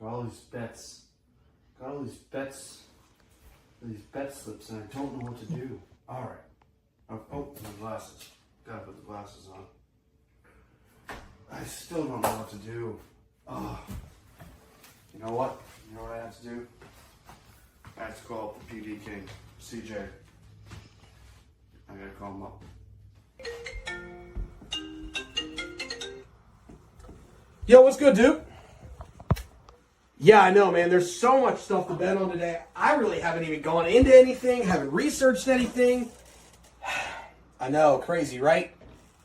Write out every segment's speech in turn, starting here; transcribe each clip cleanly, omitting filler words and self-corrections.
all these bets. Got all these bets. These bet slips, and I don't know what to do. All right. Oh, my glasses. Gotta put the glasses on. I still don't know what to do. Oh. You know what? You know what I have to do? I have to call up the PD King, CJ. I gotta call him up. Yo, what's good, dude? Yeah, I know, man. There's so much stuff to bet on today. I really haven't even gone into anything, haven't researched anything. I know, crazy, right?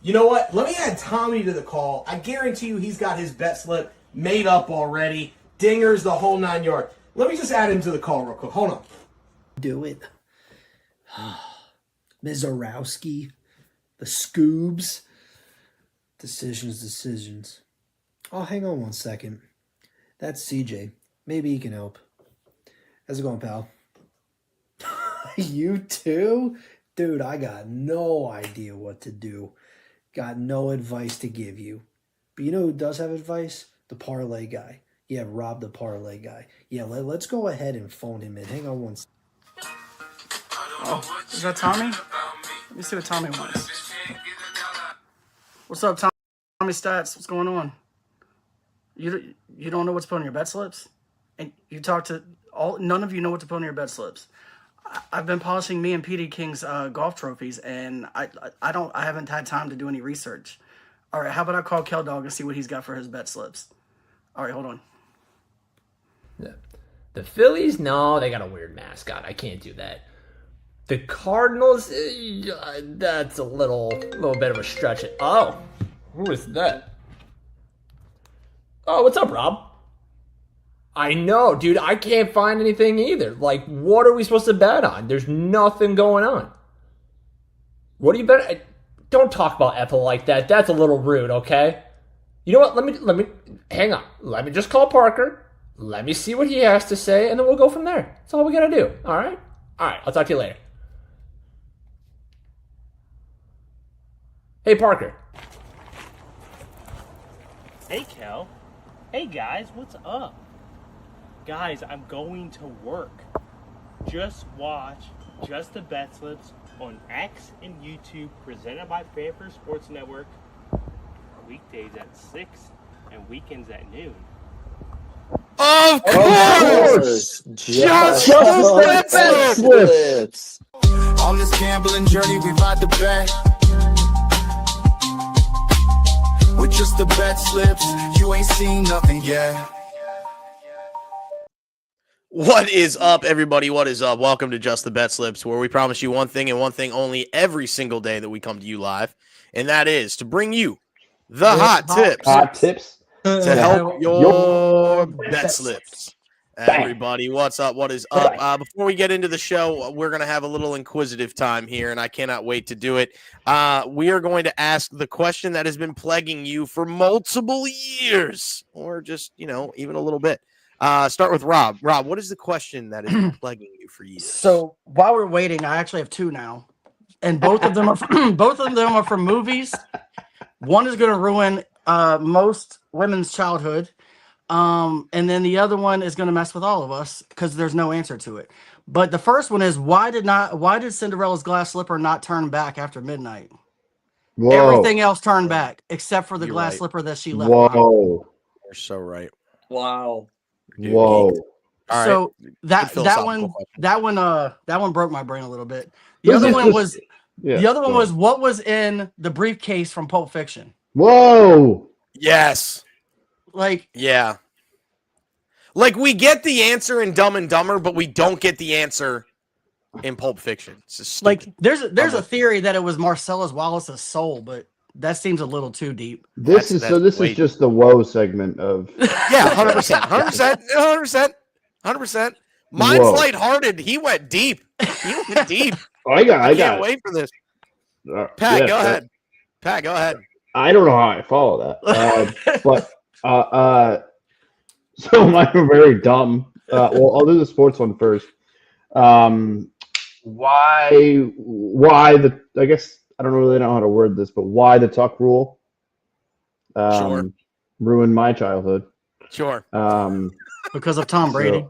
You know what? Let me add Tommy to the call. I guarantee you he's got his bet slip made up already. Dingers, the whole 9 yards. Let me just add him to the call real quick. Hold on. Do it. Mizorowski. The Scoobs. Decisions. Oh, hang on one second. That's CJ. Maybe he can help. How's it going, pal? You too? Dude, I got no idea what to do. Got no advice to give you. But you know who does have advice? The parlay guy. Yeah, Rob the parlay guy. Yeah, let's go ahead and phone him in. Hang on one second. Oh, is that Tommy? Let me see what Tommy wants. What's up, Tommy Stats? What's going on? You don't know what to put on your bet slips? And you talk to none of you know what to put on your bet slips. I've been polishing me and PD King's golf trophies, and I haven't had time to do any research. All right, how about I call Kel Dog and see what he's got for his bet slips? All right, hold on. The Phillies, no, they got a weird mascot. I can't do that. The Cardinals, that's a little bit of a stretch. Oh, who is that? Oh, what's up, Rob? I know, dude. I can't find anything either. Like, what are we supposed to bet on? There's nothing going on. What do you bet? Don't talk about Ethel like that. That's a little rude, okay? You know what? Let me hang on. Let me just call Parker. Let me see what he has to say, and then we'll go from there. That's all we gotta do. All right? All right. I'll talk to you later. Hey, Parker. Hey, Kel. Hey, guys, what's up? Guys, I'm going to work. Just watch Just the Bet Slips on X and YouTube, presented by Fanfare Sports Network, weekdays at 6 and weekends at noon. Of course! Just the Bet Slips! On this gambling journey, we've had to bet. With just the bet slips, you ain't seen nothing yet. What is up, everybody? What is up? Welcome to Just the Bet Slips, where we promise you one thing and one thing only every single day that we come to you live, and that is to bring you the hot tips to help your bet slips. Everybody, what's up? What is up? Before we get into the show, we're going to have a little inquisitive time here, and I cannot wait to do it. We are going to ask the question that has been plaguing you for multiple years, or just, even a little bit. Start with Rob. Rob, what is the question that has been plaguing you for years? So while we're waiting, I actually have two now, and both of them are from movies. One is going to ruin most women's childhood. And then the other one is going to mess with all of us because there's no answer to it. But the first one is why did Cinderella's glass slipper not turn back after midnight? Whoa. Everything else turned back except for the glass slipper that she left behind. Whoa. You're so right. Wow. Dude, Whoa. All So right. that one broke my brain a little bit. The other one was what was in the briefcase from Pulp Fiction. Whoa. Yes. Yeah. Like, we get the answer in Dumb and Dumber, but we don't get the answer in Pulp Fiction. It's just like there's a theory that it was Marcellus Wallace's soul, but that seems a little too deep. This is just the woe segment of yeah, 100%. Mine's lighthearted. He went deep. I can't wait for this. Pat, go ahead. I don't know how I follow that, but so mine are very dumb. Well, I'll do the sports one first. Why the? I guess I don't really know how to word this, but why the tuck rule? Sure. ruined my childhood. Sure. Because of Tom Brady.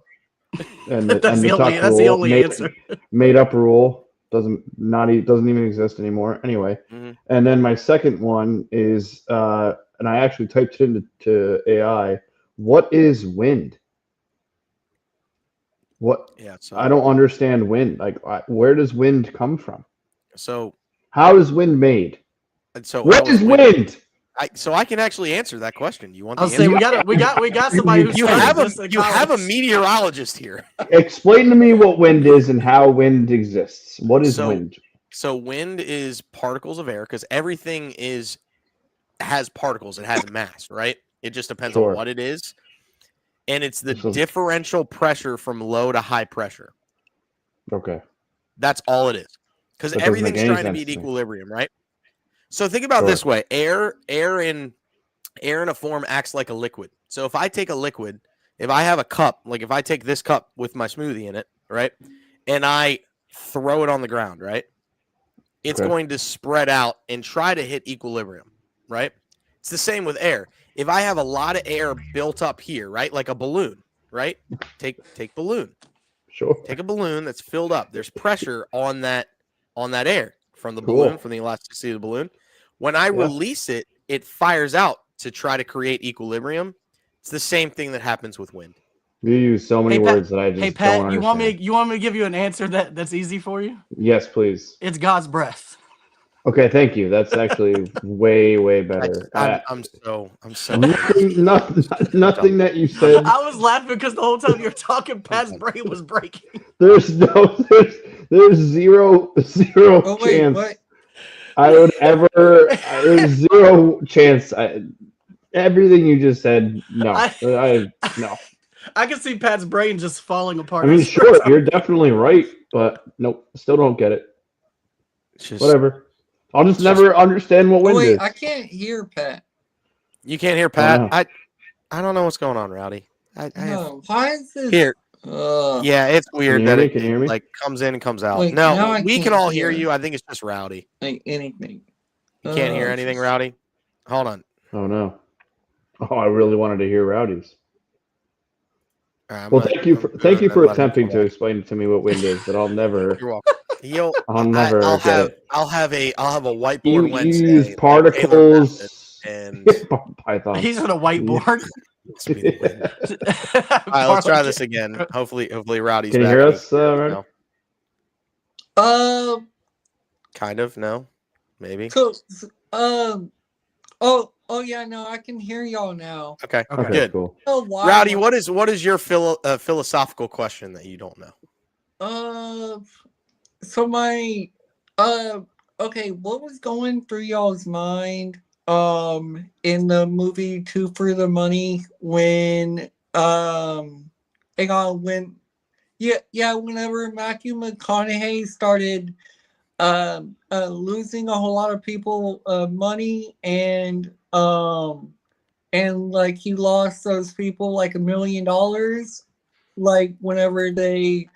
And That's the only answer. Made up rule doesn't even exist anymore. Anyway, and then my second one is, and I actually typed it into AI. What is wind? What? Yeah. So I don't understand wind. Like, where does wind come from? So how is wind made? What is wind? I can actually answer that question. You want? I'll say we got somebody who's you have a meteorologist here. Explain to me what wind is and how wind exists. What is wind? So wind is particles of air because everything has particles. It has mass, right? It just depends on what it is, and it's the differential pressure from low to high pressure. Okay, that's all it is. Because everything's trying to be at equilibrium, right? So think about it this way: air in a form acts like a liquid. So if I take a liquid, if I have a cup, like if I take this cup with my smoothie in it, right, and I throw it on the ground, right, it's going to spread out and try to hit equilibrium, right? It's the same with air. If I have a lot of air built up here, right, like a balloon, right? Take balloon. Sure. Take a balloon that's filled up. There's pressure on that air from the balloon, from the elasticity of the balloon. When I release it, it fires out to try to create equilibrium. It's the same thing that happens with wind. You use so many words that I just don't understand. you want me to give you an answer that's easy for you? Yes, please. It's God's breath. Okay, thank you. That's actually way better. I'm so nothing that you said. I was laughing because the whole time you were talking, Pat's brain was breaking. There's zero chance. What? I would ever. There's zero chance. Everything you just said, no. No. I can see Pat's brain just falling apart. I mean, sure, you're definitely right, but nope, still don't get it. Whatever. I'll just never understand what wind is. I can't hear Pat. You can't hear Pat? I don't know what's going on, Rowdy. Why is this? Here. Yeah, it's weird that it like comes in and comes out. Wait, no, we can all hear you. I think it's just Rowdy. Like anything. You can't hear anything, Rowdy? Hold on. Oh, no. Oh, I really wanted to hear Rowdy's. Well, thank you for attempting to explain to me what wind is, but I'll never. You're welcome. I'll never get it. I'll have a whiteboard Wednesday. You use particles and Python. He's on a whiteboard. All right, let's try this again. Hopefully, Rowdy's Can you back. hear us, Rowdy? No. Kind of. No. Maybe. So, oh yeah, no, I can hear y'all now. Okay. Good. Cool. Rowdy, what is your philosophical question that you don't know? So my okay, what was going through y'all's mind in the movie Two for the Money when whenever Matthew McConaughey started losing a whole lot of people money and like he lost those people like $1 million like whenever they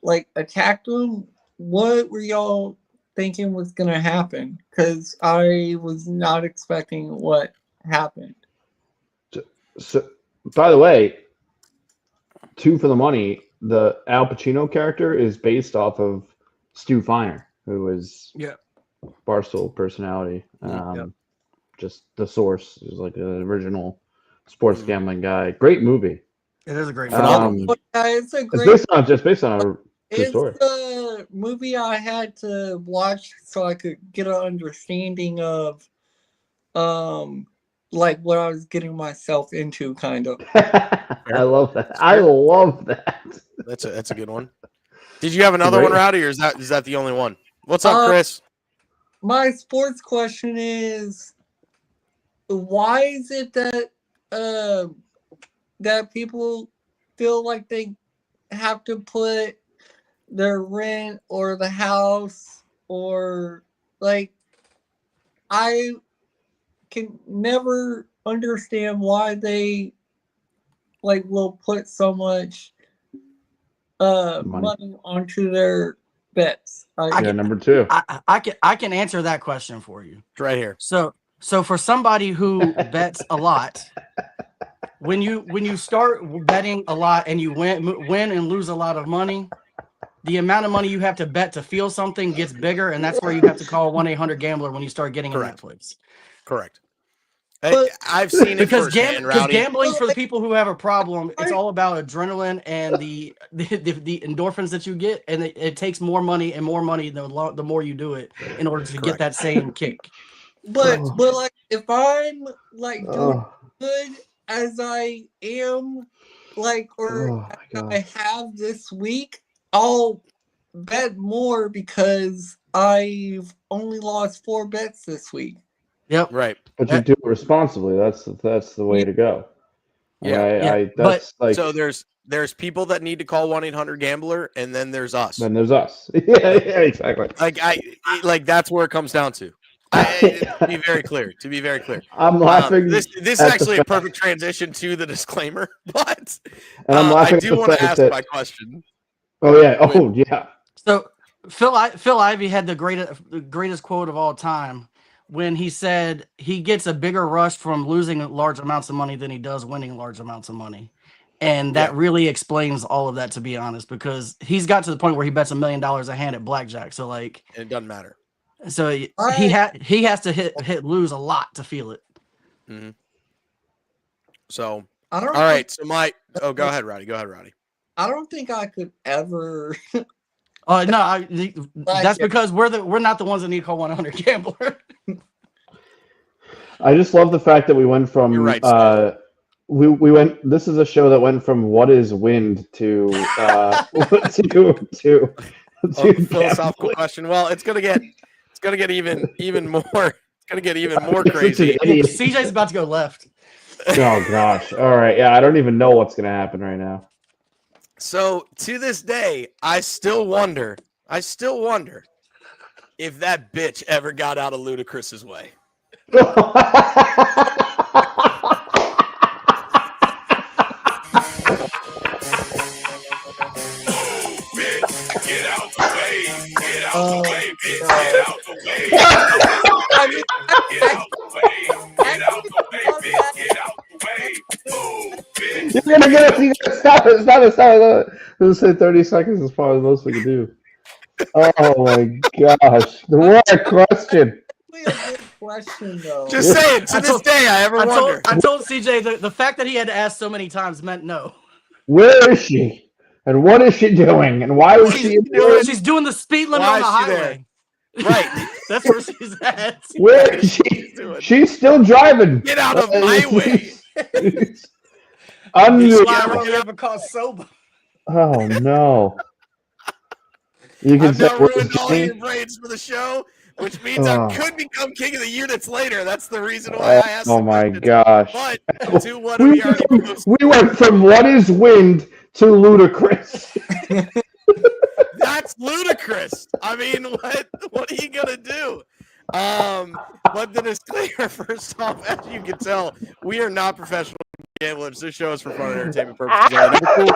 like attacked him. What were y'all thinking was gonna happen? Because I was not expecting what happened. So, by the way, Two for the Money, the Al Pacino character is based off of Stu Feiner, who was Barstool personality. Just the source is like an original sports gambling guy. Great movie. It is a great movie. It's a great. It's based on a true story. It's a movie I had to watch so I could get an understanding of, like what I was getting myself into, kind of. I love that. I love that. That's a good one. Did you have another one, Rowdy, or is that the only one? What's up, Chris? My sports question is, why is it that that people feel like they have to put their rent or the house or like I can never understand why they like will put so much money onto their bets. Number two. I can answer that question for you. It's right here. So So for somebody who bets a lot, when you start betting a lot and you win and lose a lot of money, the amount of money you have to bet to feel something gets bigger, and that's where you have to call 1-800-GAMBLER when you start getting in that place. Correct. But- I've seen it Because firsthand, Rowdy. gambling, for the people who have a problem, it's all about adrenaline and the endorphins that you get, and it takes more money and more money the more you do it in order to get that same kick. But like if I'm like doing good as I am, like I have this week, I'll bet more because I've only lost 4 bets this week. Yep. Right. But you do it responsibly. That's the way to go. Yeah. That's like so there's people that need to call 1-800-GAMBLER, and then there's us. Then there's us. yeah, exactly. Like that's where it comes down to. To be very clear. I'm laughing. This is actually a perfect transition to the disclaimer, but I'm laughing I do want to ask my question. Oh yeah. Oh yeah. So Phil Ivey had the greatest quote of all time when he said he gets a bigger rush from losing large amounts of money than he does winning large amounts of money. And that really explains all of that, to be honest, because he's got to the point where he bets $1 million a hand at blackjack. So like, it doesn't matter. So he has to hit lose a lot to feel it. Mm-hmm. So I don't. All right. So go ahead, Rowdy. I don't think I could ever. No, that's because we're not the ones that need to call 1-800-GAMBLER. I just love the fact that we went from You're right, we went. This is a show that went from what is wind to to philosophical question. Well, it's gonna get even more. It's gonna get even more crazy. CJ's about to go left. Oh gosh! All right, yeah, I don't even know what's gonna happen right now. So to this day, I still wonder if that bitch ever got out of Ludacris's way. You're gonna get it. Stop it. Let's say 30 seconds is probably the most we can do. Oh my gosh. What a question. Though. Just saying, to this day, I wonder. I told CJ the fact that he had to ask so many times meant no. Where is she? And what is she doing? And why is she doing? She's doing the speed limit on the highway. Right. That's where she's at. Where is she? She's still driving. Get out of my way. Never caught sober. Oh no. You can I've now ruined all your brains for the show, which means I could become king of the units later. That's the reason why I asked. Oh my gosh. But to what we already posted. We went from what is wind to ludicrous. That's ludicrous. I mean, what are you gonna do? But the disclaimer, first off, as you can tell, we are not professional gamblers. This show is for fun and entertainment purposes. Only.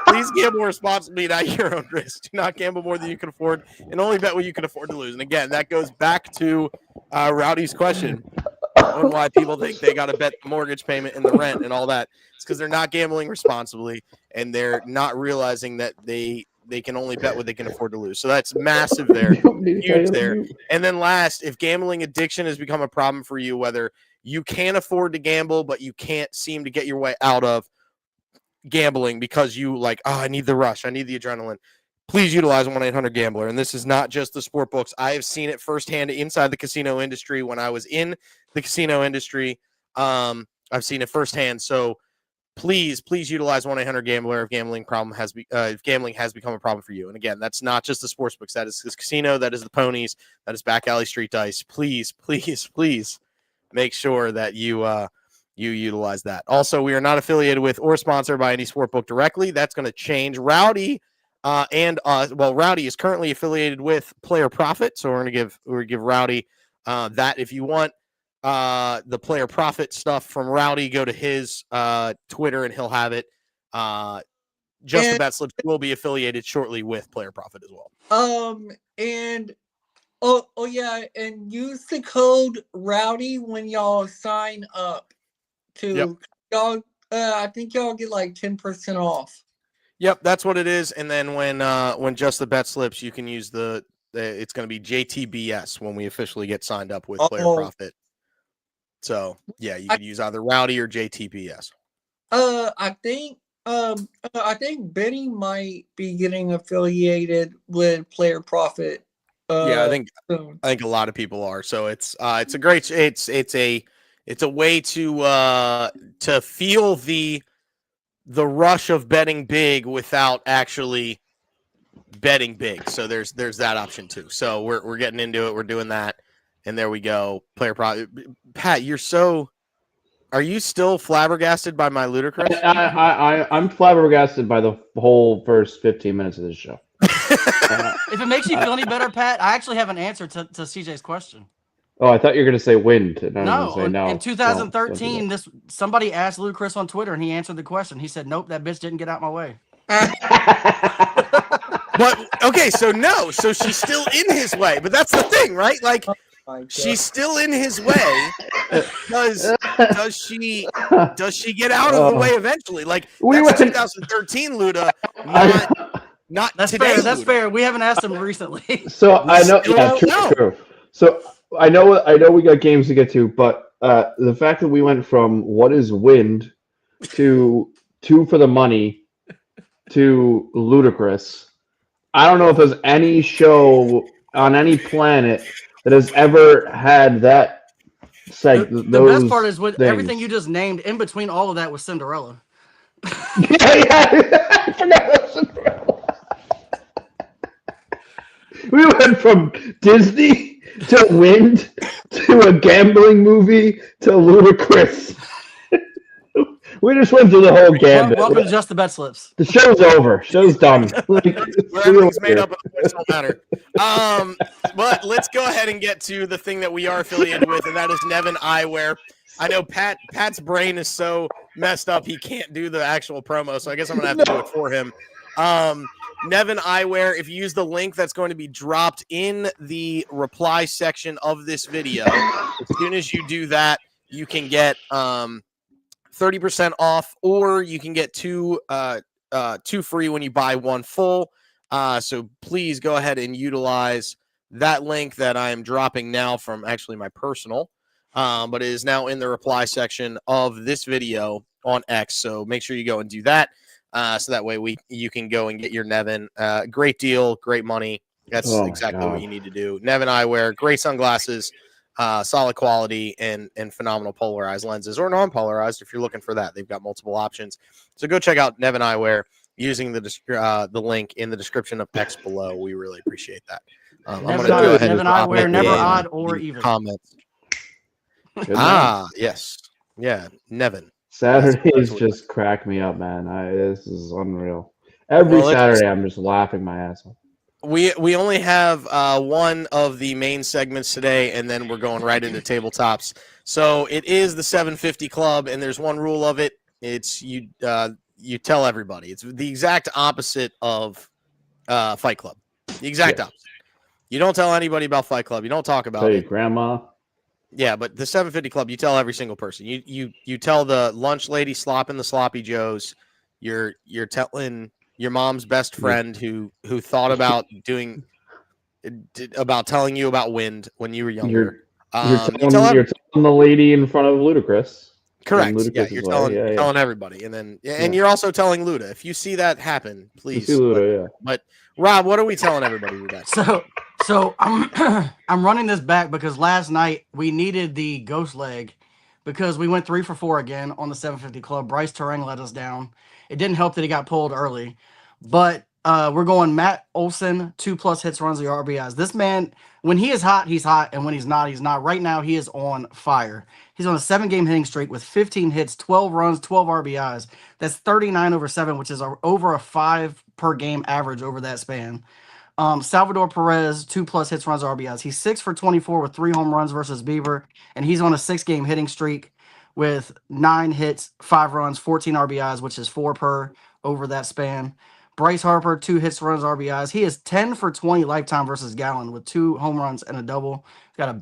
Please gamble responsibly and at your own risk. Do not gamble more than you can afford, and only bet what you can afford to lose. And again, that goes back to Rowdy's question on why people think they got to bet the mortgage payment and the rent and all that. It's because they're not gambling responsibly, and they're not realizing that they can only bet what they can afford to lose. So that's massive there, huge there. And then last, if gambling addiction has become a problem for you, whether you can't afford to gamble, but you can't seem to get your way out of gambling because you I need the rush, I need the adrenaline, please utilize 1-800-GAMBLER. And this is not just the sport books. I have seen it firsthand inside the casino industry. When I was in the casino industry, I've seen it firsthand. So please utilize 1-800-GAMBLER if if gambling has become a problem for you. And again, that's not just the sports books. That is this casino. That is the ponies. That is back alley street dice. Please make sure that you utilize that. Also, we are not affiliated with or sponsored by any sport book directly. That's going to change. Rowdy Rowdy is currently affiliated with Player Profit, so we're going to give Rowdy that. If you want the Player Profit stuff from Rowdy, go to his Twitter and he'll have it. Just the BetSlips will be affiliated shortly with Player Profit as well. And Oh yeah, and use the code Rowdy when y'all sign up to y'all. I think y'all get like 10% off. Yep, that's what it is. And then when just the bet slips, you can use it's going to be JTBS when we officially get signed up with Player Profit. So yeah, you could use either Rowdy or JTBS. I think Benny might be getting affiliated with Player Profit. Yeah, soon. I think a lot of people are. So it's a great it's a way to feel the rush of betting big without actually betting big. So there's that option too. So we're getting into it. We're doing that, and there we go. Player Profit. Pat, are you still flabbergasted by my ludicrous? I'm flabbergasted by the whole first 15 minutes of this show. If it makes you feel any better, Pat, I actually have an answer to CJ's question. Oh, I thought you were going to say wind. No, no, in 2013, somebody asked Ludacris on Twitter, and he answered the question. He said, "Nope, that bitch didn't get out my way." But okay, so she's still in his way. But that's the thing, right? Like she's still in his way. Does she get out of the way eventually? Like that's 2013 Luda, not that's today. Fair. That's fair. We haven't asked him recently. So I know, true. So I know we got games to get to, but the fact that we went from what is wind to two for the money to ludicrous. I don't know if there's any show on any planet that has ever had that segment. The best part is with everything you just named, in between all of that was Cinderella. I forgot about Cinderella. We went from Disney to Wind to a gambling movie to ludicrous. We just went through the whole gambit. Welcome to Just the Bet Slips. The show's over. Show's done. Everything's made up, it don't matter. But let's go ahead and get to the thing that we are affiliated with, and that is Nevin Eyewear. I know Pat's brain is so messed up he can't do the actual promo, so I guess I'm gonna have to do it for him. Nevin Eyewear, if you use the link that's going to be dropped in the reply section of this video, as soon as you do that, you can get 30% off, or you can get two free when you buy one full. So please go ahead and utilize that link that I am dropping now from actually my personal, but it is now in the reply section of this video on X. So make sure you go and do that. So that way you can go and get your Nevin. Great deal, great money. That's exactly what you need to do. Nevin Eyewear, great sunglasses. Solid quality and phenomenal polarized lenses, or non-polarized if you're looking for that. They've got multiple options. So go check out Nevin Eyewear using the link in the description of X below. We really appreciate that. Nevin Eyewear, never odd or even. Comments. Yes. Yeah, Nevin. Saturdays just crack me up, man. This is unreal. Every Saturday I'm just laughing my ass off. We only have one of the main segments today, and then we're going right into tabletops. So it is the 750 Club, and there's one rule of it. It's you tell everybody. It's the exact opposite of Fight Club. The exact opposite. You don't tell anybody about Fight Club. You don't talk about it. Grandma. Yeah, but the 750 Club, you tell every single person. You tell the lunch lady slopping the sloppy joes. You're telling your mom's best friend who thought about telling you about wind when you were younger. You're telling the lady in front of Ludacris. Correct. Yeah, you're telling everybody, and then you're also telling Luda. If you see that happen, please. But Rob, what are we telling everybody today? So I'm running this back because last night we needed the ghost leg because we went 3 for 4 again on the 750 Club. Bryce Terang let us down. It didn't help that he got pulled early, but we're going Matt Olson, 2+ hits, runs, the RBIs. This man, when he is hot, he's hot, and when he's not, he's not. Right now, he is on fire. He's on a 7-game hitting streak with 15 hits, 12 runs, 12 RBIs. That's 39 over 7, which is over a 5 per game average over that span. Salvador Perez, 2+ hits, runs, RBIs. He's 6 for 24 with 3 home runs versus Bieber, and he's on a 6-game hitting streak with 9 hits, 5 runs, 14 RBIs, which is 4 per over that span. Bryce Harper, 2 hits, runs, RBIs. He is 10 for 20 lifetime versus Gallen with 2 home runs and a double. He's got a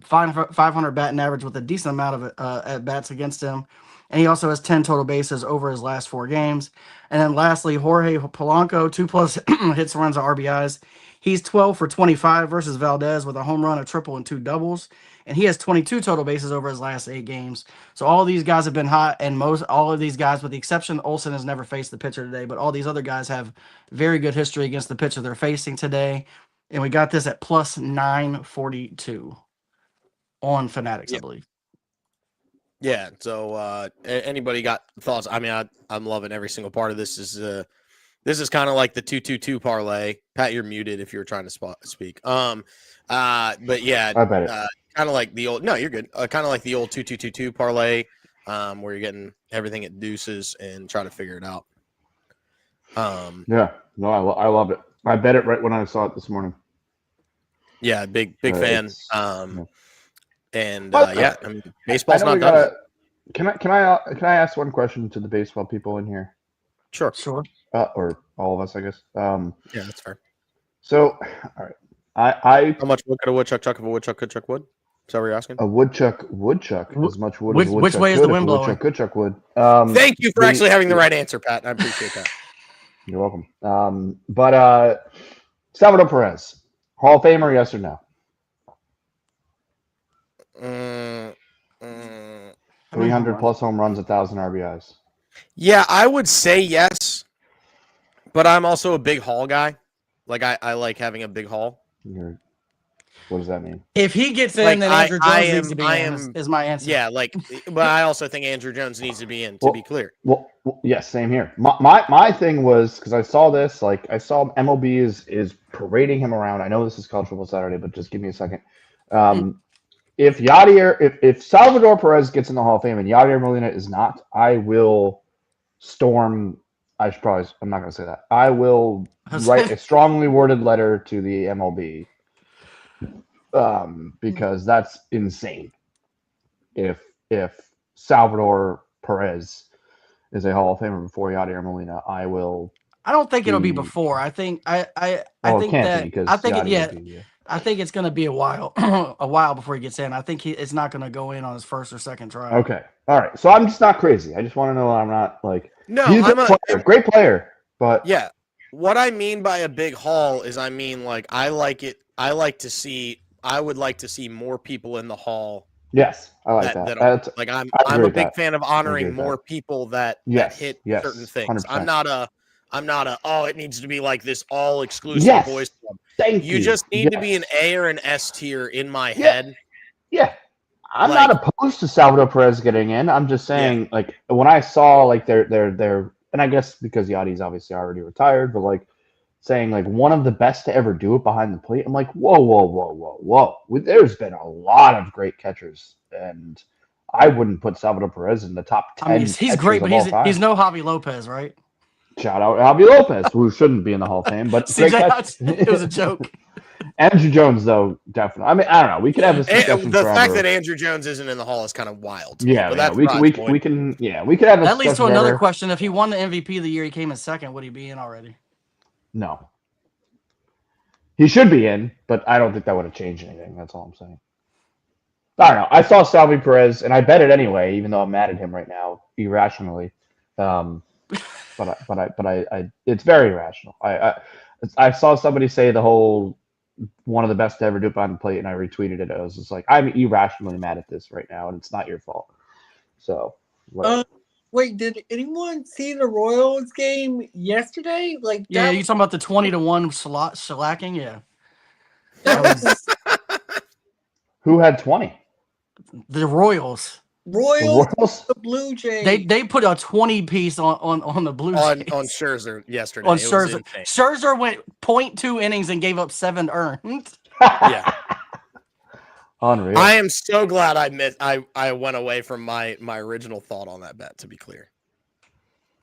500 batting average with a decent amount of at bats against him. And he also has 10 total bases over his last 4 games. And then lastly, Jorge Polanco, 2+ hits, runs, and RBIs. He's 12 for 25 versus Valdez with a home run, a triple, and 2 doubles. And he has 22 total bases over his last 8 games. So all these guys have been hot, and all of these guys, with the exception Olsen, has never faced the pitcher today, but all these other guys have very good history against the pitcher they're facing today. And we got this at plus 942 on Fanatics, I believe. Yeah. So anybody got thoughts? I mean, I'm loving every single part of this. This is kind of like the 2-2-2 parlay. Pat, you're muted if you're trying to speak. But yeah, I bet it. Kind of like the old. No, you're good. Kind of like the old 2-2-2-2 parlay, where you're getting everything at deuces and try to figure it out. Yeah, no, I love it. I bet it right when I saw it this morning. Yeah, big fan. Yeah. And But, yeah, I mean, baseball's I know not done. Can I ask one question to the baseball people in here? Sure. Or all of us, I guess. Yeah, that's fair. So, all right, I How much wood could a woodchuck chuck if a woodchuck could chuck wood? Is that what you're asking? a woodchuck as much wood as a woodchuck Which way is could the if wind a woodchuck blowing? could chuck wood. Thank you for actually having the right answer, Pat. I appreciate that. You're welcome. But Salvador Perez, Hall of Famer, yes or no? 300 plus home runs, 1,000 RBIs. Yeah, I would say yes, but I'm also a big haul guy. Like I like having a big haul. What does that mean? If he gets in, Like, then Andrew Jones needs to be in, is my answer. Yeah, like, but I also think Andrew Jones needs to be in, to be clear. Well, yes, same here. My thing was, because I saw this, like I saw MLB is parading him around. I know this is College Football Saturday, but just give me a second. If Salvador Perez gets in the Hall of Fame and Yadier Molina is not, I will storm. I'm not going to say that. I will write a strongly worded letter to the MLB. Because that's insane. If Salvador Perez is a Hall of Famer before Yadier Molina, I will. I don't think it'll be before. I think I think it's going to be a while before he gets in. I think it's not going to go in on his first or second try. Okay, all right. So I'm just not crazy. I just want to know I'm not like he's a great player, but yeah. What I mean by a big haul is, I mean, like, I would like to see more people in the hall. Yes, I like that. I'm a big fan of honoring more people that hit certain things. 100%. I'm not a it needs to be like this all exclusive boys club. Thank you. You just need to be an A or an S tier in my head. Yeah. I'm not opposed to Salvador Perez getting in. I'm just saying, like, when I saw like their and I guess because Yadi's obviously already retired, but like saying like one of the best to ever do it behind the plate, I'm like, whoa. There's been a lot of great catchers, and I wouldn't put Salvador Perez in the top 10. I mean, he's great, but he's no Javi Lopez, right? Shout out Javi Lopez, who shouldn't be in the Hall of Fame, but it was a joke. Andrew Jones, though, definitely. I mean, I don't know. We could have a discussion. The fact that Andrew Jones isn't in the Hall is kind of wild. Yeah, we can. Yeah, we could have. That leads to another question. If he won the MVP of the year, he came in second. Would he be in already? No. He should be in, but I don't think that would have changed anything. That's all I'm saying. I don't know. I saw Salvi Perez, and I bet it anyway, even though I'm mad at him right now, irrationally. But it's very irrational. I saw somebody say the whole one of the best to ever do it behind the plate, and I retweeted it. I was just like, I'm irrationally mad at this right now, and it's not your fault. So, wait, did anyone see the Royals game yesterday? Like, yeah, you talking about the 20-1 shellacking? Yeah. Who had 20? The Royals. The Blue Jays. They put a 20 piece on the Blue Jays. On Scherzer yesterday. On Scherzer. Scherzer went 0.2 innings and gave up 7 earned. Yeah. Unreal. I am so glad I went away from my original thought on that bet, to be clear.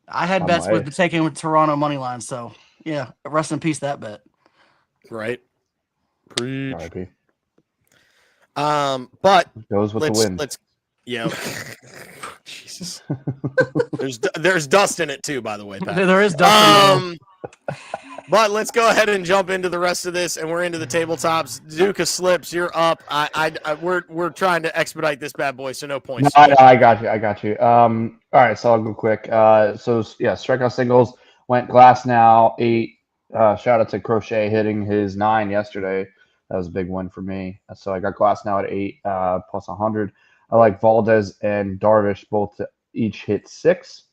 I had bets with taking with Toronto money line, so yeah, rest in peace that bet. Right. Preach. RIP. But goes with the wind. Jesus. There's dust in it too, by the way, Pat. There is dust in it. But let's go ahead and jump into the rest of this, and we're into the tabletops. Duke of Slips, you're up. We're trying to expedite this bad boy, so no points. No, I got you. All right, so I'll go quick. Strikeout singles went Glass now 8. Shout out to Crochet hitting his 9 yesterday. That was a big win for me. So I got Glass now at 8 plus 100. I like Valdez and Darvish both to each hit 6.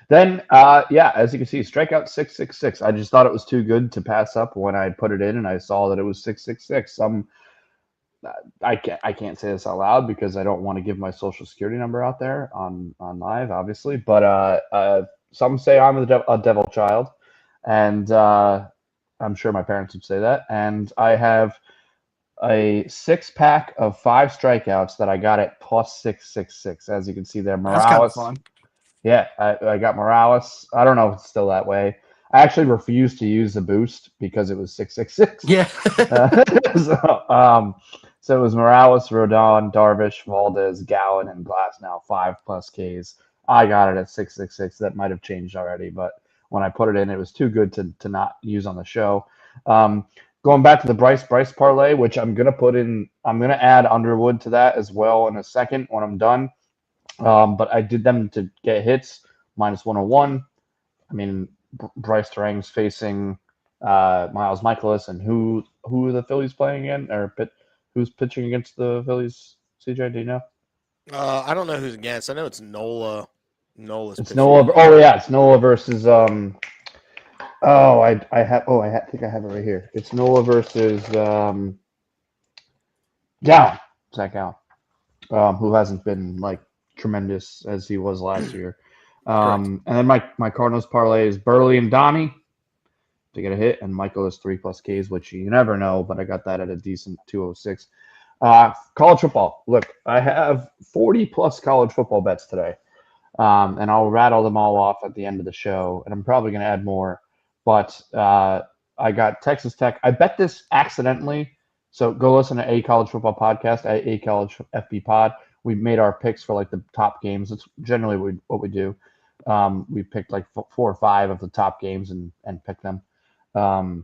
Then, as you can see, strikeout 666. I just thought it was too good to pass up when I put it in, and I saw that it was 666. I can't say this out loud because I don't want to give my social security number out there on live, obviously. But some say I'm a devil child, and I'm sure my parents would say that. And I have a 6-pack of 5 strikeouts that I got at plus 666. As you can see there, Morales. That's kind of fun. Yeah, I got Morales. I don't know if it's still that way. I actually refused to use the boost because it was 666. Yeah. So it was Morales, Rodon, Darvish, Valdez, Gallen, and Glass now 5 plus Ks. I got it at 666. That might have changed already, but when I put it in, it was too good to not use on the show. Going back to the Bryce parlay, which I'm gonna put in. I'm gonna add Underwood to that as well in a second when I'm done. But I did them to get hits minus 101. I mean, Bryce Terang's facing Miles Michaelis, and who are the Phillies playing again, who's pitching against the Phillies? CJ, do you know? I don't know who's against. I know it's Nola. It's Nola. Oh yeah, it's Nola versus I think I have it right here. It's Nola versus Gallen. Zach Gallen, who hasn't been like tremendous as he was last year. And then my Cardinals parlay is Burley and Donnie to get a hit, and Michael is 3 plus Ks, which you never know, but I got that at a decent 206. College football. Look, I have 40 plus college football bets today, and I'll rattle them all off at the end of the show, and I'm probably going to add more. But I got Texas Tech. I bet this accidentally, so go listen to A College Football Podcast, A College FB Pod. We made our picks for like the top games. It's generally what we do. We picked like 4 or 5 of the top games and picked them. I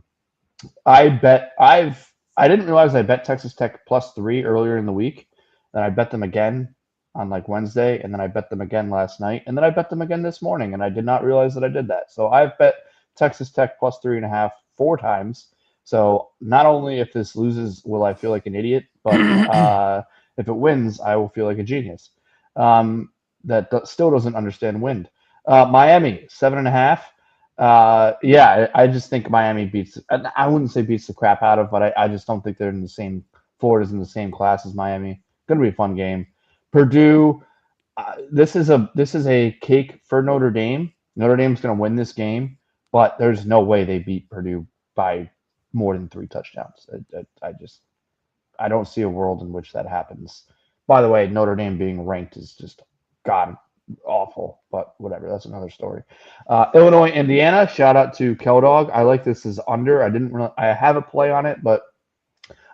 didn't realize I bet Texas Tech plus 3 earlier in the week. And I bet them again on like Wednesday, and then I bet them again last night, and then I bet them again this morning, and I did not realize that I did that. So I've bet Texas Tech plus 3.5 4 times. So not only if this loses will I feel like an idiot, but if it wins, I will feel like a genius. That still doesn't understand wind. Miami 7.5. I just think Miami beats. I wouldn't say beats the crap out of, but I just don't think they're in the same. Florida's in the same class as Miami. Going to be a fun game. Purdue. This is a cake for Notre Dame. Notre Dame's going to win this game, but there's no way they beat Purdue by more than 3 touchdowns. I don't see a world in which that happens. By the way, Notre Dame being ranked is just god awful, but whatever. That's another story. Illinois, Indiana. Shout out to Keldog. I like this as under. I have a play on it, but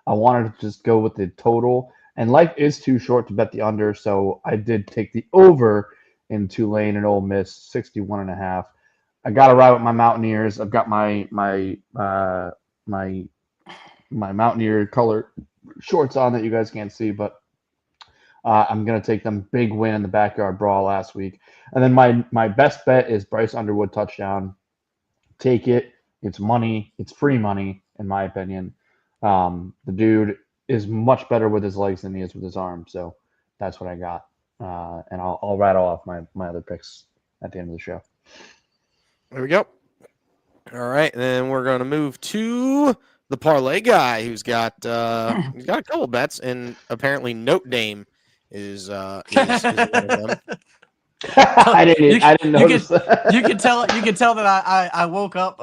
I wanted to just go with the total. And life is too short to bet the under, so I did take the over in Tulane and Ole Miss, 61.5. I got to ride with my Mountaineers. I've got my Mountaineer color shorts on that you guys can't see, but I'm going to take them. Big win in the backyard brawl last week. And then my best bet is Bryce Underwood touchdown. Take it. It's money. It's free money, in my opinion. The dude is much better with his legs than he is with his arms, so that's what I got. And I'll rattle off my other picks at the end of the show. There we go. All right, then we're going to move to the parlay guy who's got a couple bets, and apparently Notre Dame is one of them. I didn't notice. You could tell that I woke up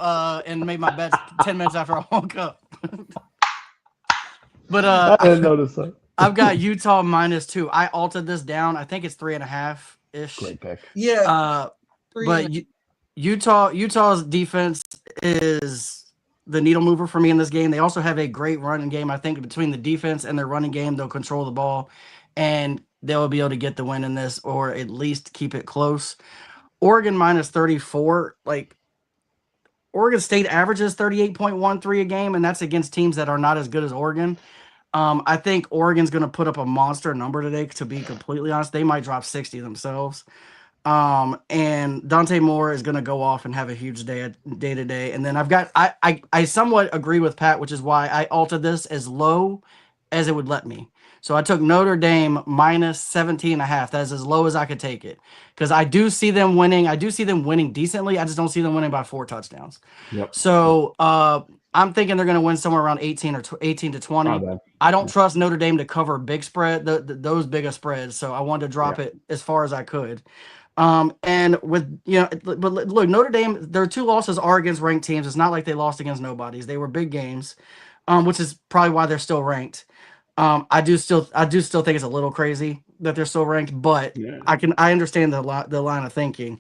and made my bets 10 minutes after I woke up. But I didn't notice that. I've got Utah -2. I altered this down. I think it's 3.5 ish. Great pick. Yeah. But Utah's defense is the needle mover for me in this game. They also have a great running game. I think between the defense and their running game, they'll control the ball, and they'll be able to get the win in this, or at least keep it close. Oregon -34. Like, Oregon State averages 38.13 a game, and that's against teams that are not as good as Oregon. I think Oregon's going to put up a monster number today, to be completely honest. They might drop 60 themselves. And Dante Moore is going to go off and have a huge day today. And then I somewhat agree with Pat, which is why I altered this as low as it would let me. So I took Notre Dame minus 17.5. That is as low as I could take it, because I do see them winning. I do see them winning decently. I just don't see them winning by 4 touchdowns. Yep. So I'm thinking they're going to win somewhere around 18 to 20. Not bad. I don't trust Notre Dame to cover big spread, those bigger spreads. So I wanted to drop it as far as I could. And with, but look, Notre Dame, their 2 losses are against ranked teams. It's not like they lost against nobodies. They were big games, which is probably why they're still ranked. I do still think it's a little crazy that they're still ranked, but I understand the line of thinking.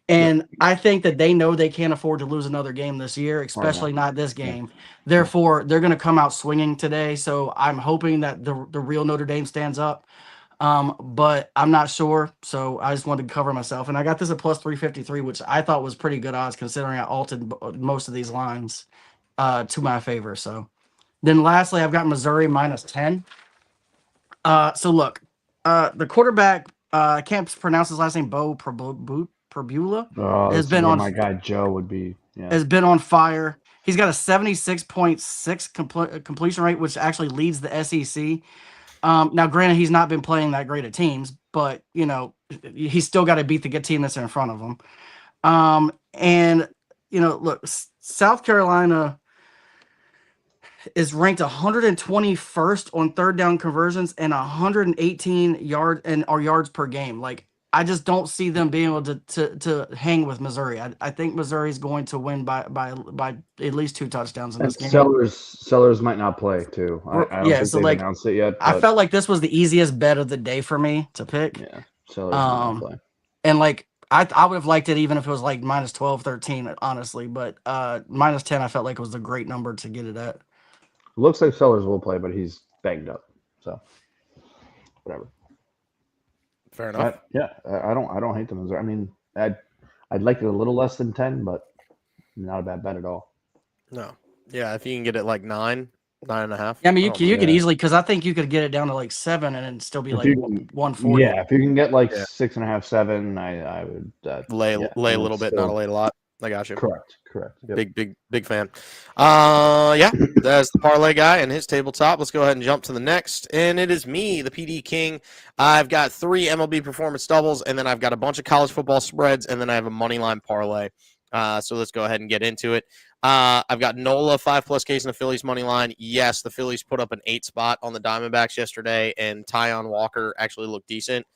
And I think that they know they can't afford to lose another game this year, especially not this game. Therefore, they're going to come out swinging today. So I'm hoping that the real Notre Dame stands up. But I'm not sure. So I just wanted to cover myself. And I got this at plus 353, which I thought was pretty good odds considering I altered most of these lines to my favor. So then lastly, I've got Missouri minus 10. So look, the quarterback, I can't pronounce his last name, Bo Perbula, has been on. My guy Joe would be. Yeah. Has been on fire. He's got a 76.6 completion rate, which actually leads the SEC. Now, granted, he's not been playing that great at teams, but he's still got to beat the good team that's in front of him. And look, South Carolina is ranked 121st on third down conversions and 118 yards per game. Like, I just don't see them being able to hang with Missouri. I think Missouri is going to win by at least 2 touchdowns in this game. Sellers might not play too. I don't think they've announced it yet. I felt like this was the easiest bet of the day for me to pick. Yeah, Sellers might not play. And like I would have liked it even if it was like minus 12, 13, honestly. But minus 10, I felt like it was a great number to get it at. It looks like Sellers will play, but he's banged up. So whatever. Fair enough. I don't hate the Missouri. I mean, I'd like it a little less than 10, but not a bad bet at all. No. Yeah, if you can get it like 9.5. Yeah, I mean, you could easily, because I think you could get it down to like 7 and then still be like 140. Yeah, if you can get like 6.5, 7, I would lay a little bit, not lay a lot. I got you. Correct. Yep. Big fan. Yeah, that's the parlay guy and his tabletop. Let's go ahead and jump to the next, and it is me, the PD King. I've got 3 MLB performance doubles, and then I've got a bunch of college football spreads, and then I have a money line parlay. So let's go ahead and get into it. I've got Nola 5+ Ks in the Phillies money line. Yes, the Phillies put up an 8 spot on the Diamondbacks yesterday, and Tyon Walker actually looked decent.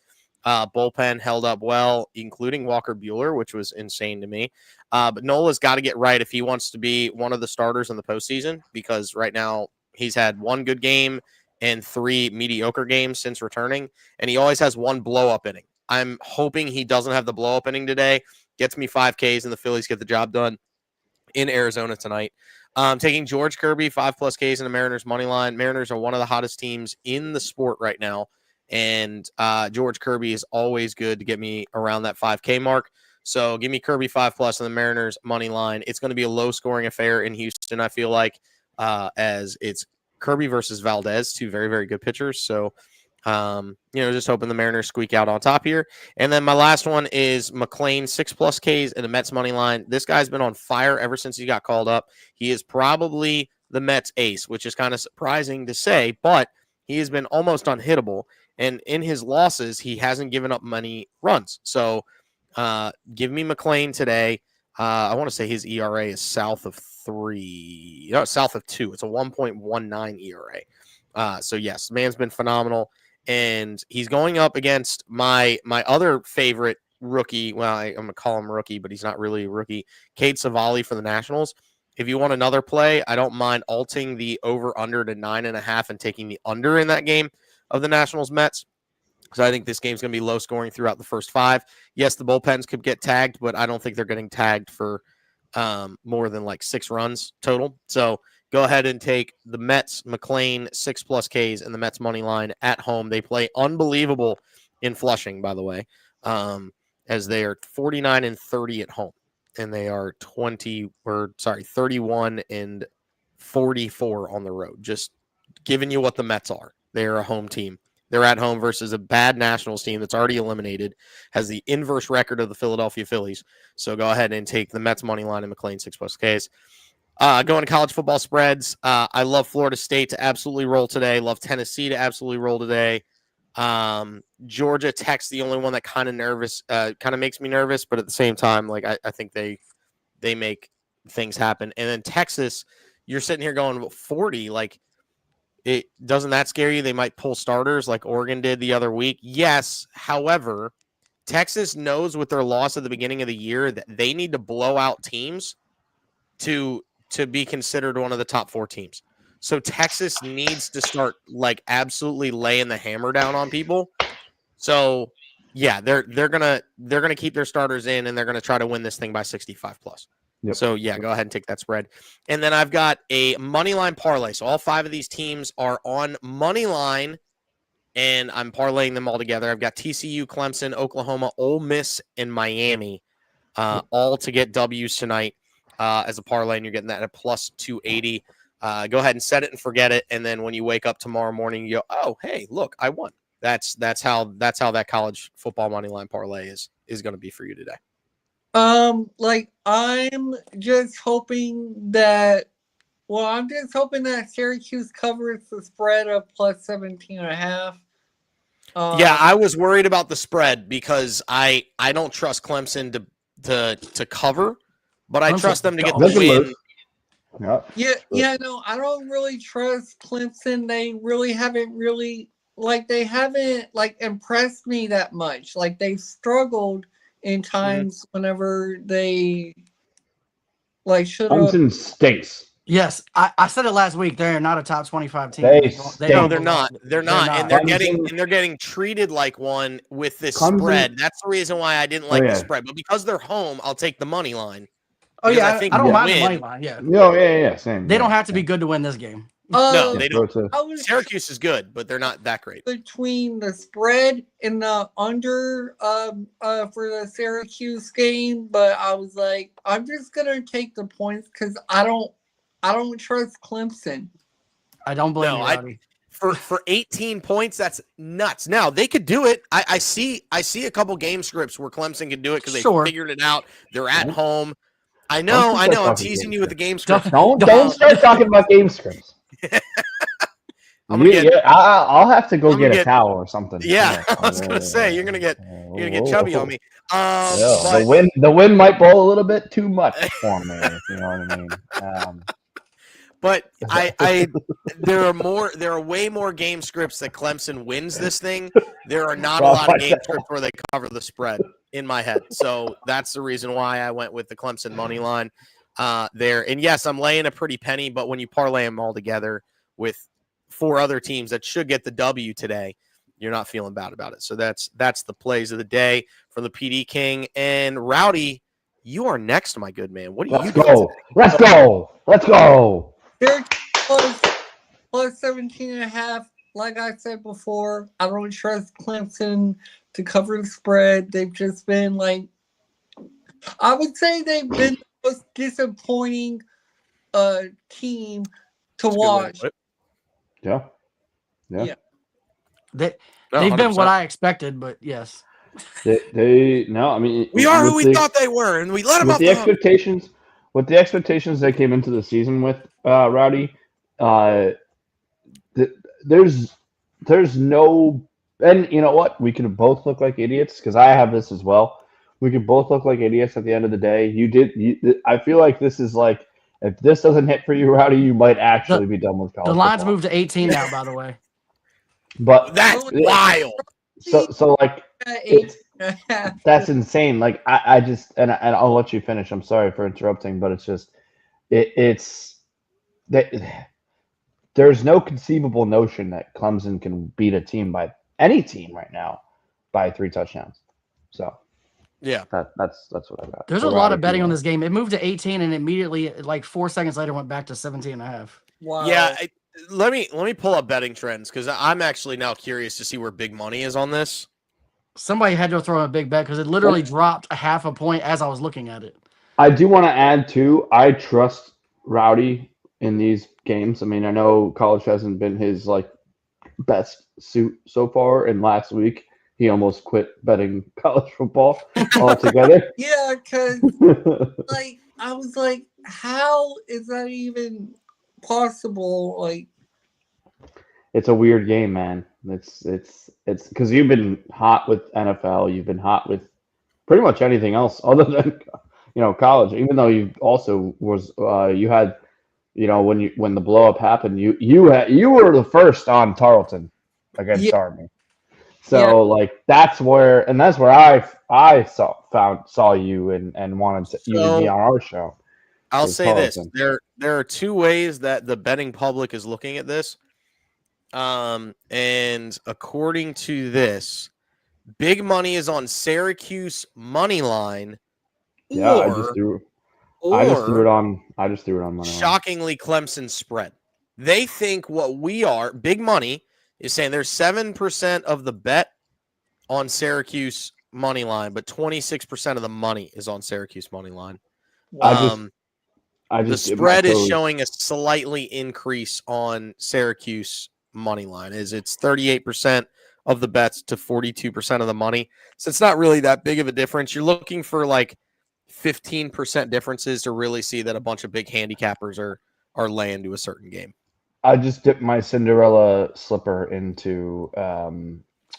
Bullpen held up well, including Walker Buehler, which was insane to me. But Nola's got to get right if he wants to be one of the starters in the postseason, because right now he's had 1 good game and 3 mediocre games since returning, and he always has 1 blow-up inning. I'm hoping he doesn't have the blow-up inning today, gets me 5 Ks, and the Phillies get the job done in Arizona tonight. Taking George Kirby, 5+ Ks in the Mariners money line. Mariners are one of the hottest teams in the sport right now. And George Kirby is always good to get me around that 5K mark. So give me Kirby 5+ in the Mariners money line. It's going to be a low-scoring affair in Houston, I feel like, as it's Kirby versus Valdez, 2 very, very good pitchers. So, just hoping the Mariners squeak out on top here. And then my last one is McClain, 6+ Ks in the Mets money line. This guy's been on fire ever since he got called up. He is probably the Mets ace, which is kind of surprising to say, but he has been almost unhittable. And in his losses, he hasn't given up many runs. So give me McClain today. I want to say his ERA is south of 3. No, south of 2. It's a 1.19 ERA. So, yes, man's been phenomenal. And he's going up against my other favorite rookie. Well, I'm going to call him rookie, but he's not really a rookie. Cade Savali for the Nationals. If you want another play, I don't mind alting the over-under to 9.5 and taking the under in that game of the Nationals Mets, because I think this game's going to be low scoring throughout the first 5. Yes, the bullpens could get tagged, but I don't think they're getting tagged for more than like 6 runs total. So go ahead and take the Mets, McClain, 6+ Ks in the Mets money line at home. They play unbelievable in Flushing, by the way, as they are 49-30 at home. and they are 31 and 44 on the road. Just giving you what the Mets are. They're a home team. They're at home versus a bad Nationals team that's already eliminated, has the inverse record of the Philadelphia Phillies. So go ahead and take the Mets money line and McLean 6+ Ks. Going to college football spreads. I love Florida State to absolutely roll today. Love Tennessee to absolutely roll today. Georgia Tech's the only one that kind of makes me nervous, but at the same time, like I think they make things happen. And then Texas, you're sitting here going 40, like it doesn't that scare you? They might pull starters like Oregon did the other week. Yes, however, Texas knows with their loss at the beginning of the year that they need to blow out teams to be considered one of the top 4 teams. So Texas needs to start like absolutely laying the hammer down on people. So yeah, they're gonna keep their starters in, and they're gonna try to win this thing by 65+. Yep. So yeah, go ahead and take that spread. And then I've got a money line parlay. So all 5 of these teams are on money line, and I'm parlaying them all together. I've got TCU, Clemson, Oklahoma, Ole Miss, and Miami, all to get W's tonight as a parlay, and you're getting that at plus 280. Go ahead and set it and forget it, and then when you wake up tomorrow morning, you go, oh, hey, look, I won. That's how that college football money line parlay is going to be for you today. Like I'm just hoping that Syracuse covers the spread of plus 17.5. Yeah, I was worried about the spread because I don't trust Clemson to cover, but I trust them to get the win. No, I don't really trust Clemson. They really haven't impressed me that much. Like they've struggled in times whenever they should have. Clemson stinks. Yes, I said it last week. They're not a top 25 team. No, they're not. They're not, and they're getting treated like one with this spread. That's the reason why I didn't like the spread. But because they're home, I'll take the money line. Oh yeah, I don't mind the money line. Yeah. No, yeah, same. They don't have to be good to win this game. No, they don't. Syracuse is good, but they're not that great. Between the spread and the under for the Syracuse game, but I was like, I'm just gonna take the points because I don't trust Clemson. I don't blame you. For 18 points, that's nuts. Now they could do it. I see a couple game scripts where Clemson can do it because they figured it out. They're at home. I know. I'm teasing you with the game scripts. Don't start talking about game scripts. I'll have to go get a towel or something. Yeah, I was gonna say you're gonna get chubby on me. The wind might blow a little bit too much for me, if you know what I mean. But there are way more game scripts that Clemson wins this thing. There are not a lot of game scripts where they cover the spread in my head. So that's the reason why I went with the Clemson money line there. And yes, I'm laying a pretty penny, but when you parlay them all together with 4 other teams that should get the W today, you're not feeling bad about it. So that's the plays of the day from the PD King. And Rowdy, you are next, my good man. What do you go? Let's go. Plus 17.5. Like I said before, I don't trust Clemson to cover the spread. They've just been I would say they've been the most disappointing team to watch. Yeah. They've been what I expected, but yes. We are who we thought they were, and we let them off the expectations. With the expectations they came into the season with, Rowdy, there's no, and you know what? We can both look like idiots because I have this as well. We could both look like idiots at the end of the day. I feel like this is like, if this doesn't hit for you, Rowdy, you might actually be done with college. The line's moved to 18 now, by the way. But that's wild. So like, that's insane. Like I just, and I'll let you finish. I'm sorry for interrupting, but it's just, it's that there's no conceivable notion that Clemson can beat a team by any team right now by 3 touchdowns. So yeah, that's what I got. There's a lot of betting on this game. It moved to 18 and immediately, like 4 seconds later, went back to 17.5. Wow. Yeah. Let me pull up betting trends because I'm actually now curious to see where big money is on this. Somebody had to throw a big bet because it literally dropped a half a point as I was looking at it. I do want to add too. I trust Rowdy in these games. I mean, I know college hasn't been his like best suit so far, and last week he almost quit betting college football altogether. Yeah, because like I was like, how is that even possible? Like, It's a weird game, man. It's because you've been hot with NFL, you've been hot with pretty much anything else other than college. Even though you also was you had when the blow up happened, you were the first on Tarleton against yeah, Army. yeah. So like that's where I saw you and wanted you to be So on our show. I'll Was say this: Tarleton. there are two ways that the betting public is looking at this. And according to this, big money is on Syracuse money line, Yeah, I just threw it or on. I just threw it on money line. shockingly Clemson spread. They think what we are, big money, is saying there's 7% of the bet on Syracuse money line, but 26% of the money is on Syracuse money line. The spread is showing a slightly increase on Syracuse money line. It's 38% of the bets to 42% of the money. So it's not really that big of a difference. You're looking for like 15% differences to really see that a bunch of big handicappers are laying to a certain game. I just dipped my Cinderella slipper into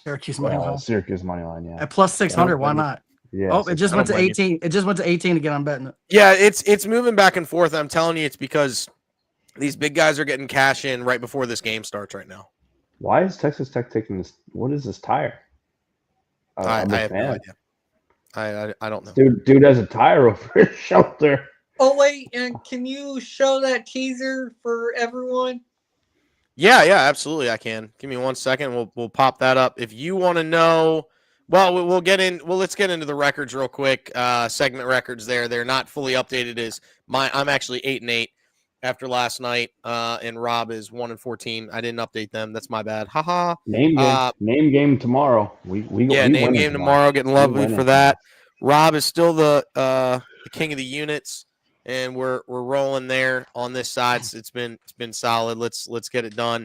Syracuse money line. Syracuse money line, yeah. At plus 600, why not? Yeah. Oh, it just went to 18. It just went to 18 again. I'm betting it. Yeah, it's moving back and forth. I'm telling you, it's because these big guys are getting cash in right before this game starts right now. Why is Texas Tech taking this? What is this tire? I have no idea. I don't know. Dude has a tire over his shoulder. Oh wait, and can you show that teaser for everyone? Yeah, absolutely. I can. Give me 1 second. We'll pop that up. If you want to know, well, we'll get in. Well, let's get into the records real quick. Segment records there. They're not fully updated. I'm actually 8-8 after last night, and Rob is 1-14. I didn't update them. That's my bad. Haha. Name game tomorrow. We name game tomorrow. Getting lovely for that. Rob is still the king of the units. And we're rolling there on this side. It's been solid. Let's get it done.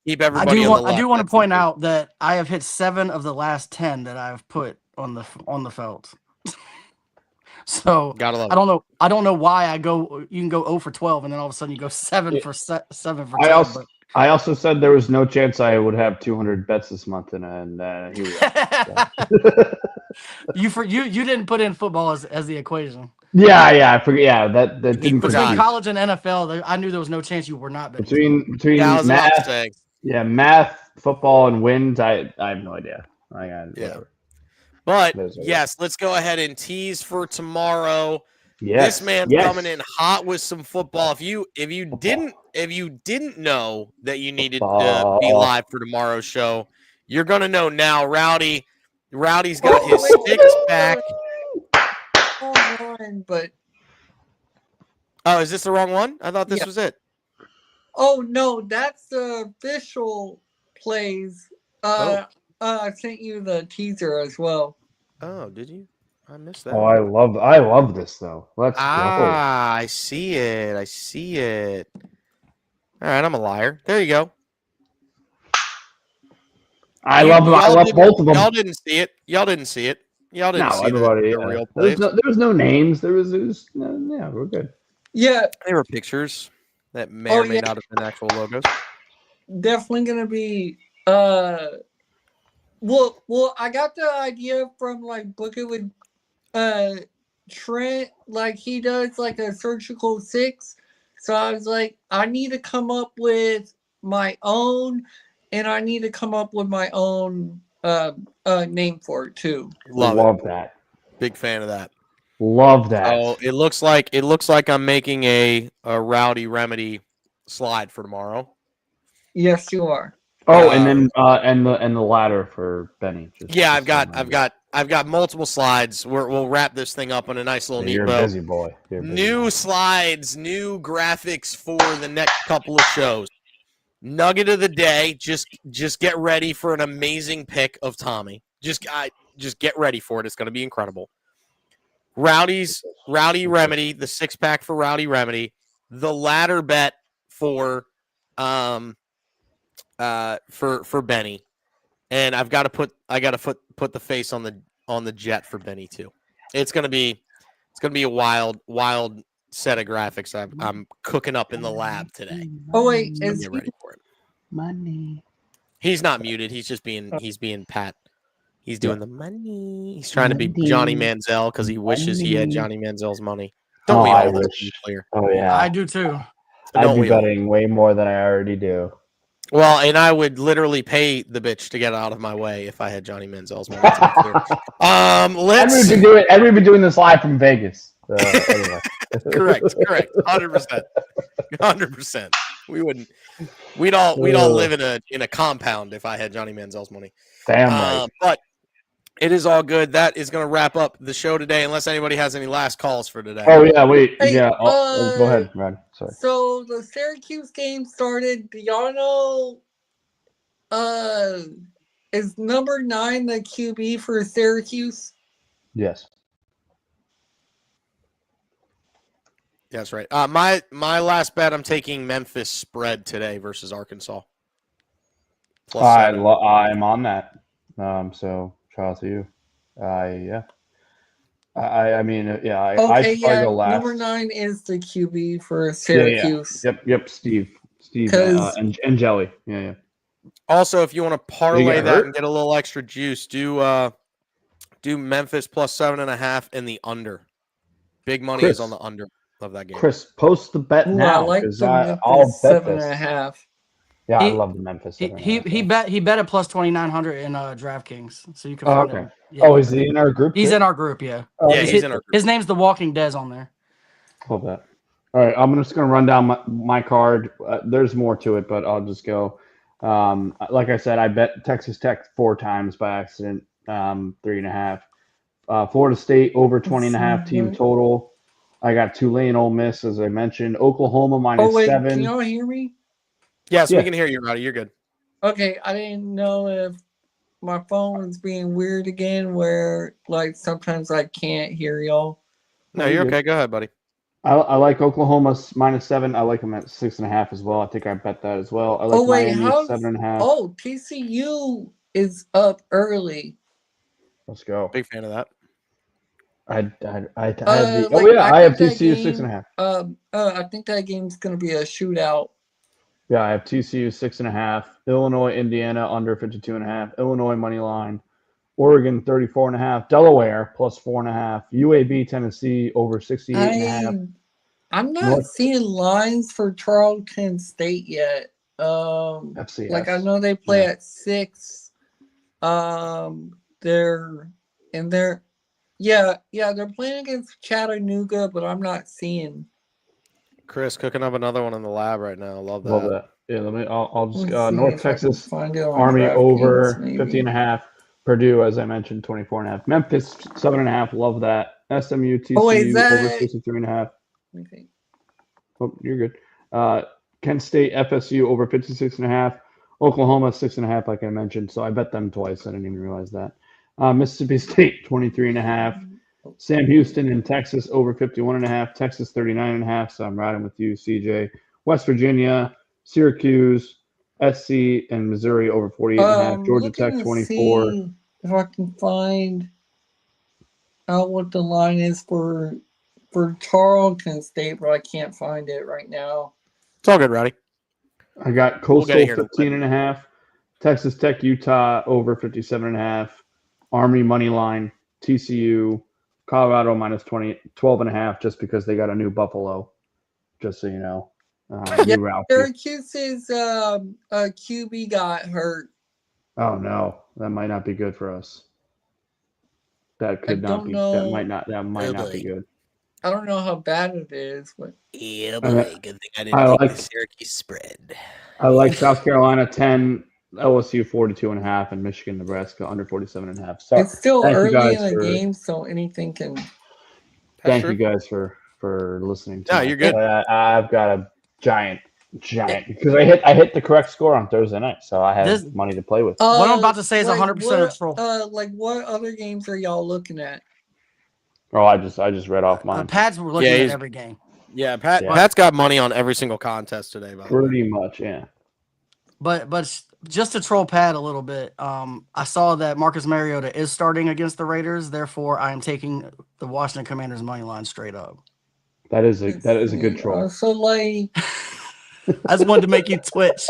Keep everybody on the left. I do want to point out that I have hit 7 of the last 10 that I've put on the felt. So gotta love I don't know why I go. You can go 0 for 12, and then all of a sudden you go 7 for 10. I also said there was no chance I would have 200 bets this month, and here we are. You didn't put in football as the equation. Yeah, I forget. Yeah, that didn't. Between college and NFL, I knew there was no chance you were not betting. Between math, football, and wins, I have no idea. Whatever. But yes, let's go ahead and tease for tomorrow. Yes, this man's coming in hot with some football. If you didn't know that you needed to be live for tomorrow's show, you're gonna know now. Rowdy's got his six pack. But is this the wrong one? I thought this was it. Oh no, that's the official plays. I sent you the teaser as well. Oh, did you? I missed that. Oh, I love this though. Let's go. I see it. All right, I'm a liar. There you go. I love both of them. Y'all didn't see it. Y'all didn't see the real plays. There was no names. There was yeah, we're good. Yeah. They were pictures that may or may not have been actual logos. Definitely gonna be well, I got the idea from like Book It with Trent, like he does like a surgical 6. So I was like, I need to come up with my own, and I need to come up with my own name for it too. Love that. Big fan of that. Love that. So it looks like I'm making a Rowdy Remedy slide for tomorrow. Yes, you are. Oh, and then and the ladder for Benny. I've got multiple slides. We'll wrap this thing up on a nice little neat bow. You're a busy boy. New slides, new graphics for the next couple of shows. Nugget of the day. Just get ready for an amazing pick of Tommy. Just get ready for it. It's going to be incredible. Rowdy's Rowdy Remedy, the 6-pack for Rowdy Remedy, the ladder bet for Benny, and I got to put the face on the jet for Benny too. It's gonna be a wild set of graphics I'm cooking up in the lab today. Oh wait, So get ready for it. Money. He's not muted. He's just being Pat. He's doing the money. He's trying to be Johnny Manziel because he wishes he had Johnny Manziel's money. Don't we all? Let's be clear. Oh yeah, I do too. I'd be betting way more than I already do. Well, and I would literally pay the bitch to get out of my way if I had Johnny Manziel's money. To be clear. Let's Everybody be doing this live from Vegas. Anyway. correct, 100%. We'd all live in a compound if I had Johnny Manziel's money. Damn right. But it is all good. That is going to wrap up the show today, unless anybody has any last calls for today. Oh yeah, wait, Hey, yeah. Go ahead, Brad. Sorry. So the Syracuse game started. Do y'all know? Is number 9 the QB for Syracuse? Yes. That's right. My last bet, I'm taking Memphis spread today versus Arkansas. I'm on that. So shout out to you. Yeah. I mean, yeah. I go last. Number 9 is the QB for Syracuse. Yeah. Yep. Steve, and Jelly. Yeah. Also, if you want to parlay that and get a little extra juice, do Memphis plus 7.5 and the under. Big money is on the under of that game. Chris, post the bet now. I like the I'll Memphis bet 7.5. Yeah, I love the Memphis. He bet at plus 2,900 in DraftKings, so you can. Okay. Him. Yeah. Oh, is he in our group? He's in our group. Yeah. Yeah, he's in our group. His name's The Walking Dead on there. Love that. All right, I'm just going to run down my card. There's more to it, but I'll just go. Like I said, I bet Texas Tech 4 times by accident, 3.5. Florida State over 20.5 team total. I got Tulane, Ole Miss, as I mentioned. Oklahoma -7. Can y'all hear me? Yes, we can hear you, Roddy. You're good. Okay, I didn't know if my phone is being weird again, where like sometimes I can't hear y'all. No, you're okay. Go ahead, buddy. I like Oklahoma -7. I like them at 6.5 as well. I think I bet that as well. I like Miami 7.5. Oh, TCU is up early. Let's go. Big fan of that. I have TCU 6.5. I think that game's gonna be a shootout. Yeah, I have TCU 6.5. Illinois, Indiana under 52.5. Illinois money line. Oregon 34.5. Delaware plus 4.5. UAB, Tennessee over 68.5. I'm not seeing lines for Tarleton State yet. FCS. Like I know they play at 6. They're playing against Chattanooga, but I'm not seeing. Chris cooking up another one in the lab right now. Love that. Love that. Yeah, I'll just North Texas Army over 50.5. Purdue, as I mentioned, 24.5. Memphis 7.5. Love that. SMU TCU over 63.5. Okay. Oh, you're good. Kent State FSU over 56.5. Oklahoma 6.5, like I mentioned. So I bet them twice. I didn't even realize that. Mississippi State 23.5. Sam Houston in Texas over 51.5. Texas 39.5. So I'm riding with you, CJ. West Virginia, Syracuse, SC, and Missouri over 48.5. Georgia Tech 24. If I can find out what the line is for Tarleton State, but I can't find it right now. It's all good, Roddy. I got Coastal 15.5. Texas Tech, Utah over 57.5. Army money line. TCU, Colorado -12.5, just because they got a new Buffalo. Just so you know. Syracuse's QB got hurt. Oh no, that might not be good for us. That could not be. That might not be good. I don't know how bad it is, but yeah, but good thing I didn't take the Syracuse spread. I like South Carolina 10, LSU 42.5, and Michigan, Nebraska under 47.5. So it's still early in the game, so anything can. Thank you guys for listening. Yeah, you're good. I've got a giant because I hit the correct score on Thursday night, so I have money to play with. What I'm about to say is 100% a troll. Like what other games are y'all looking at? Oh, I just read off mine. Pat's were looking at every game. Yeah, Pat's got money on every single contest today. By the way. Pretty much, yeah. But just to troll Pat a little bit, I saw that Marcus Mariota is starting against the Raiders. Therefore, I am taking the Washington Commanders money line straight up. That is a good troll. So like, I just wanted to make you twitch.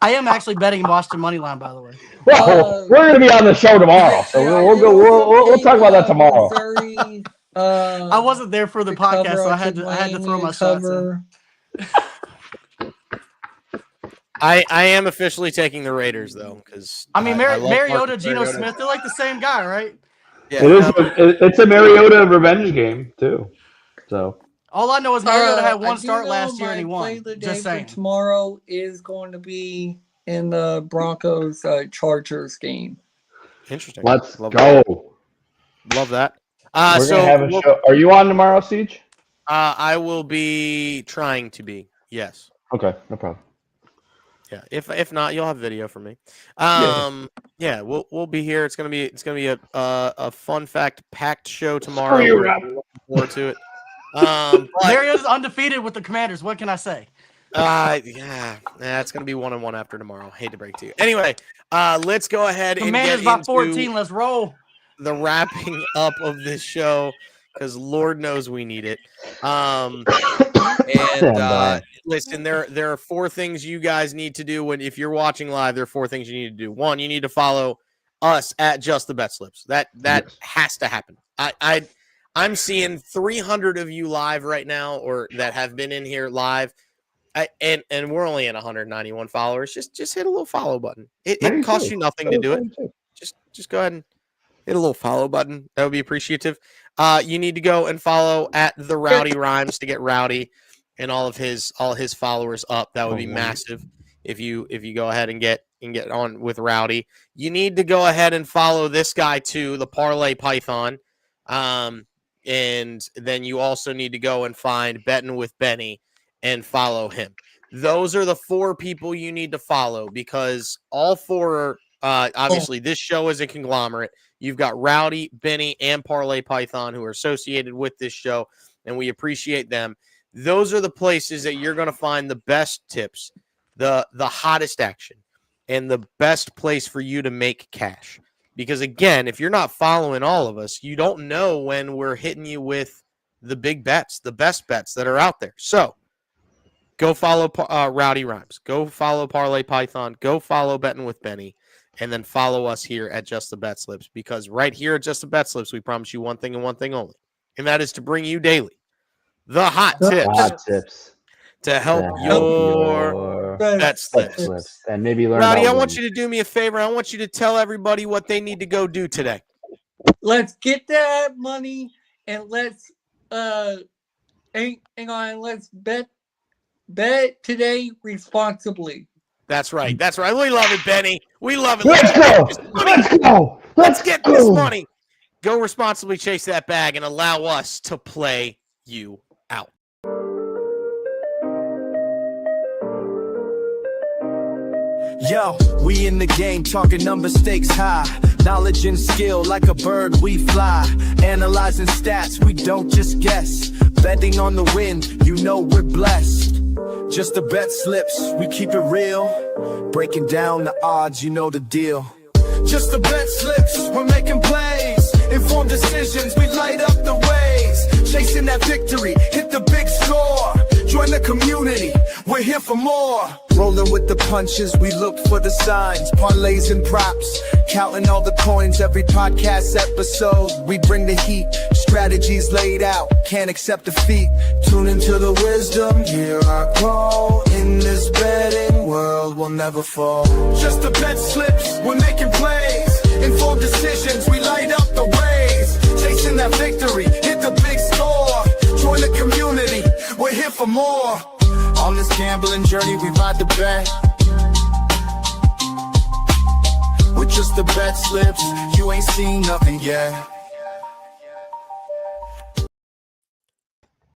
I am actually betting Washington money line, by the way. Well, we're going to be on the show tomorrow, so we'll talk about that tomorrow. Missouri, I wasn't there for the podcast, so I had to throw my shots in. I am officially taking the Raiders though, because I mean Mariota, Geno Mariota. Smith, they're like the same guy, right? Yeah, it's a Mariota revenge game too. So all I know is Mariota had I one do start know last year and he my won. play of the day Just saying. for tomorrow is going to be in the Broncos Chargers game. Interesting. let's Love go. That. Love that. We're gonna have a show. Are you on tomorrow, Siege? I will be trying to be. Yes. Okay, no problem. Yeah. If not, you'll have video for me. Yeah. We'll be here. It's gonna be a fun fact packed show tomorrow. We're looking forward to it. Mariota's undefeated with the Commanders. What can I say? It's gonna be 1-1 after tomorrow. Hate to break to you. Anyway, let's go ahead Commanders and get by 14. Let's roll. The wrapping up of this show, because Lord knows we need it. Listen, there are 4 things you guys need to do if you're watching live. There are 4 things you need to do. 1, you need to follow us at Just the BetSlips. That has to happen. I'm seeing 300 of you live right now, or that have been in here live. And we're only at 191 followers. Just hit a little follow button. It costs you nothing to do it. Just go ahead and hit a little follow button. That would be appreciative. You need to go and follow at the Rowdy Rhymes to get Rowdy and all his followers up. That would be massive if you go ahead and get on with Rowdy. You need to go ahead and follow this guy too, the Parlay Python. And then you also need to go and find Betting with Benny and follow him. Those are the 4 people you need to follow, because all 4 obviously this show is a conglomerate. You've got Rowdy, Benny, and Parlay Python who are associated with this show, and we appreciate them. Those are the places that you're going to find the best tips, the hottest action, and the best place for you to make cash. Because again, if you're not following all of us, you don't know when we're hitting you with the big bets, the best bets that are out there. So go follow Rowdy Rhymes. Go follow Parlay Python. Go follow Betting with Benny. And then follow us here at Just the BetSlips, because right here at Just the BetSlips, we promise you one thing and one thing only, and that is to bring you daily the hot tips to help your bet slips. And maybe learn. Rowdy, I want you to do me a favor. I want you to tell everybody what they need to go do today. Let's get that money and let's hang on. Let's bet today responsibly. That's right. That's right. We love it, Benny. We love it. Let's get this money. Go responsibly chase that bag and allow us to play you out. Yo, we in the game talking number stakes high. Knowledge and skill like a bird we fly. Analyzing stats, we don't just guess. Betting on the win, you know we're blessed. Just the bet slips, we keep it real. Breaking down the odds, you know the deal. Just the bet slips, we're making plays. Informed decisions, we light up the ways. Chasing that victory, hit the big score. Join the community, we're here for more. Rolling with the punches, we look for the signs. Parlays and props, counting all the coins every podcast episode. We bring the heat, strategies laid out, can't accept defeat. Tune into the wisdom, hear our call. In this betting world, we'll never fall. Just the bet slips, we're making plays. Informed decisions, we light up the ways. Chasing that victory, hit the big score. Join the community, we're here for more. On this gambling journey, we ride the bet. With just the bet slips, you ain't seen nothing yet.